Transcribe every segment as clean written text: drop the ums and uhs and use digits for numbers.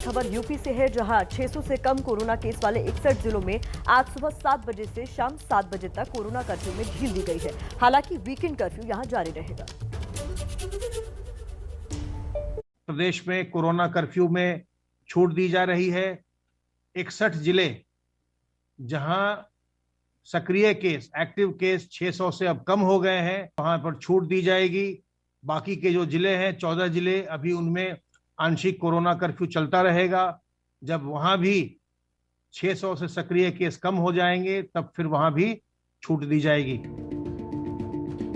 खबर यूपी से है, जहां 600 से कम कोरोना केस वाले 61 जिलों में आज सुबह 7 बजे से शाम 7 बजे तक कोरोना कर्फ्यू में ढील दी गई है। हालांकि वीकेंड कर्फ्यू यहां जारी रहेगा। प्रदेश में कोरोना कर्फ्यू में छूट दी जा रही है। 61 जिले जहां सक्रिय केस, एक्टिव केस 600 से अब कम हो गए हैं, वहां पर छूट दी जाएगी। बाकी के जो जिले हैं 14 जिले, अभी उनमें आंशिक कोरोना कर्फ्यू चलता रहेगा। जब वहां भी 600 से सक्रिय केस कम हो जाएंगे तब फिर वहां भी छूट दी जाएगी।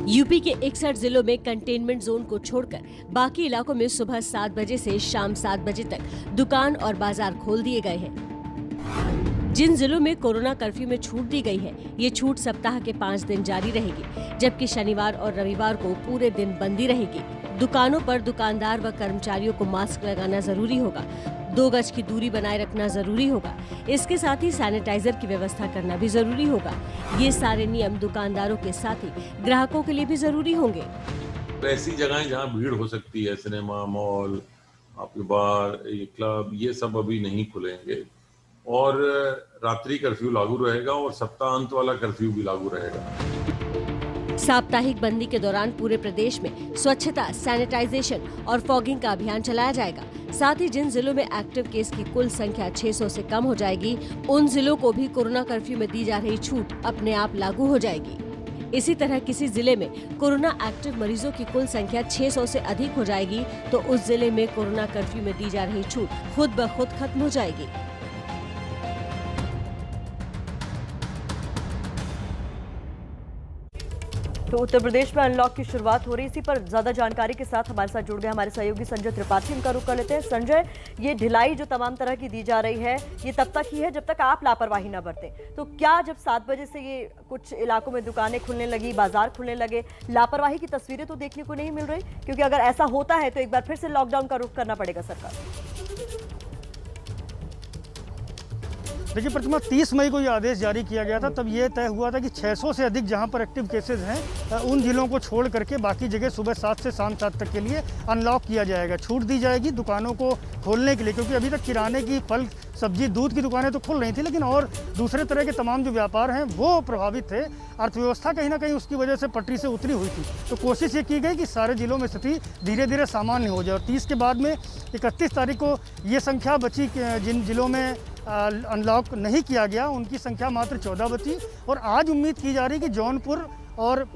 यूपी के 61 जिलों में कंटेनमेंट जोन को छोड़कर बाकी इलाकों में सुबह 7 बजे से शाम 7 बजे तक दुकान और बाजार खोल दिए गए हैं। जिन जिलों में कोरोना कर्फ्यू में छूट दी गई है, ये छूट सप्ताह के 5 दिन जारी रहेगी, जबकि शनिवार और रविवार को पूरे दिन बंदी रहेगी। दुकानों पर दुकानदार व कर्मचारियों को मास्क लगाना जरूरी होगा, 2 गज की दूरी बनाए रखना जरूरी होगा। इसके साथ ही सैनिटाइजर की व्यवस्था करना भी जरूरी होगा। ये सारे नियम दुकानदारों के साथ ही ग्राहकों के लिए भी जरूरी होंगे। ऐसी जगहें जहाँ भीड़ हो सकती है, सिनेमा, मॉल, आपके बार, ये क्लब, ये सब अभी नहीं खुलेंगे और रात्रि कर्फ्यू लागू रहेगा और सप्ताहांत वाला कर्फ्यू भी लागू रहेगा। साप्ताहिक बंदी के दौरान पूरे प्रदेश में स्वच्छता, सैनिटाइजेशन और फॉगिंग का अभियान चलाया जाएगा। साथ ही जिन जिलों में एक्टिव केस की कुल संख्या 600 से कम हो जाएगी, उन जिलों को भी कोरोना कर्फ्यू में दी जा रही छूट अपने आप लागू हो जाएगी। इसी तरह किसी जिले में कोरोना एक्टिव मरीजों की कुल संख्या 600 से अधिक हो जाएगी तो उस जिले में कोरोना कर्फ्यू में दी जा रही छूट खुद ब खुद खत्म हो जाएगी। तो उत्तर प्रदेश में अनलॉक की शुरुआत हो रही, इसी पर ज्यादा जानकारी के साथ हमारे साथ जुड़ गए हमारे सहयोगी संजय त्रिपाठी। उनका रुख कर लेते हैं। संजय, ये ढिलाई जो तमाम तरह की दी जा रही है, ये तब तक ही है जब तक आप लापरवाही न बरतें। तो क्या जब 7 बजे से ये कुछ इलाकों में दुकानें खुलने लगी, बाजार खुलने लगे, लापरवाही की तस्वीरें तो देखने को नहीं मिल रही? क्योंकि अगर ऐसा होता है तो एक बार फिर से लॉकडाउन का रुख करना पड़ेगा सरकार। देखिए प्रतिमा, 30 मई को ये आदेश जारी किया गया था। तब ये तय हुआ था कि 600 से अधिक जहां पर एक्टिव केसेस हैं उन जिलों को छोड़ करके बाकी जगह सुबह 7 से शाम 7 तक के लिए अनलॉक किया जाएगा। छूट दी जाएगी दुकानों को खोलने के लिए, क्योंकि अभी तक किराने की, फल सब्जी, दूध की दुकानें तो खुल रही थी, लेकिन और दूसरे तरह के तमाम जो व्यापार हैं वो प्रभावित थे। अर्थव्यवस्था कहीं ना कहीं उसकी वजह से पटरी से उतरी हुई थी। तो कोशिश ये की गई कि सारे जिलों में स्थिति धीरे धीरे सामान्य हो जाए और 30 के बाद में 31 तारीख को ये संख्या बची जिन जिलों में अनलॉक नहीं किया गया उनकी संख्या मात्र 14 बची। और आज उम्मीद की जा रही है कि जौनपुर और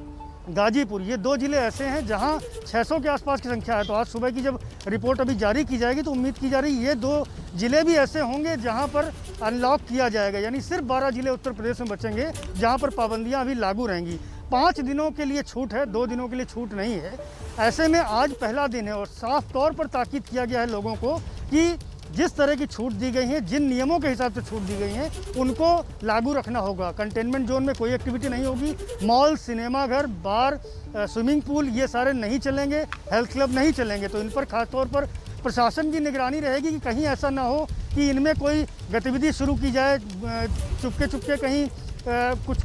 गाजीपुर, ये 2 जिले ऐसे हैं जहां 600 के आसपास की संख्या है। तो आज सुबह की जब रिपोर्ट अभी जारी की जाएगी तो उम्मीद की जा रही है ये 2 जिले भी ऐसे होंगे जहां पर अनलॉक किया जाएगा। यानी सिर्फ 12 जिले उत्तर प्रदेश में बचेंगे जहां पर पाबंदियां अभी लागू रहेंगी। 5 दिनों के लिए छूट है, 2 दिनों के लिए छूट नहीं है। ऐसे में आज पहला दिन है और साफ तौर पर ताकीद किया गया है लोगों को कि जिस तरह की छूट दी गई है, जिन नियमों के हिसाब से छूट दी गई है, उनको लागू रखना होगा। कंटेनमेंट जोन में कोई एक्टिविटी नहीं होगी। मॉल, सिनेमा घर, बार, स्विमिंग पूल ये सारे नहीं चलेंगे। हेल्थ क्लब नहीं चलेंगे। तो इन पर खासतौर पर प्रशासन की निगरानी रहेगी कि कहीं ऐसा ना हो कि इनमें कोई गतिविधि शुरू की जाए, चुपके चुपके कहीं कुछ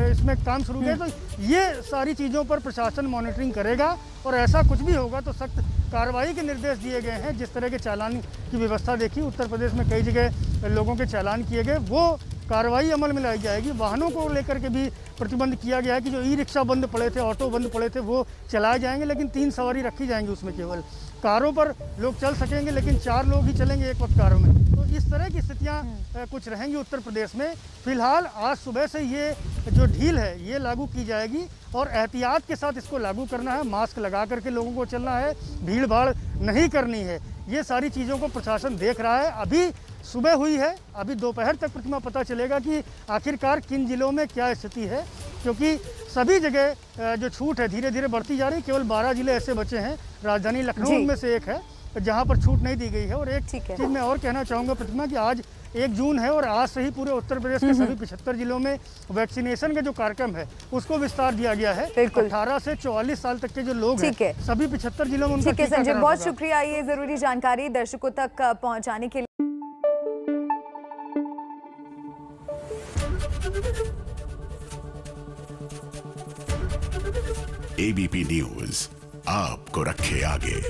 इसमें काम शुरू किया। तो ये सारी चीज़ों पर प्रशासन मॉनिटरिंग करेगा और ऐसा कुछ भी होगा तो सख्त कार्रवाई के निर्देश दिए गए हैं। जिस तरह के चालान की व्यवस्था देखी, उत्तर प्रदेश में कई जगह लोगों के चालान किए गए, वो कार्रवाई अमल में लाई जाएगी। वाहनों को लेकर के भी प्रतिबंध किया गया है कि जो ई रिक्शा बंद पड़े थे, ऑटो बंद पड़े थे, वो चलाए जाएंगे, लेकिन 3 सवारी रखी जाएंगी उसमें। केवल कारों पर लोग चल सकेंगे लेकिन 4 लोग ही चलेंगे एक वक्त कारों में। तो इस तरह की स्थितियाँ कुछ रहेंगी उत्तर प्रदेश में। फिलहाल आज सुबह से ये जो ढील है ये लागू की जाएगी और एहतियात के साथ इसको लागू करना है। मास्क लगा करके लोगों को चलना है, भीड़ भाड़ नहीं करनी है। ये सारी चीज़ों को प्रशासन देख रहा है। अभी सुबह हुई है, अभी दोपहर तक प्रतिमा पता चलेगा कि आखिरकार किन जिलों में क्या स्थिति है, क्योंकि सभी जगह जो छूट है धीरे धीरे बढ़ती जा रही है। केवल 12 जिले ऐसे बचे हैं, राजधानी लखनऊ में से एक है जहां पर छूट नहीं दी गई है। और एक चीज़ मैं और कहना चाहूँगा प्रतिमा कि आज 1 जून है और आज से ही पूरे उत्तर प्रदेश के सभी 75 जिलों में वैक्सीनेशन का जो कार्यक्रम है उसको विस्तार दिया गया है। 18 से 44 साल तक के जो लोग हैं सभी 75 जिलों में उनका ठीक है संजय, बहुत शुक्रिया ये जरूरी जानकारी दर्शकों तक पहुंचाने के लिए। एबीपी न्यूज आपको रखे आगे।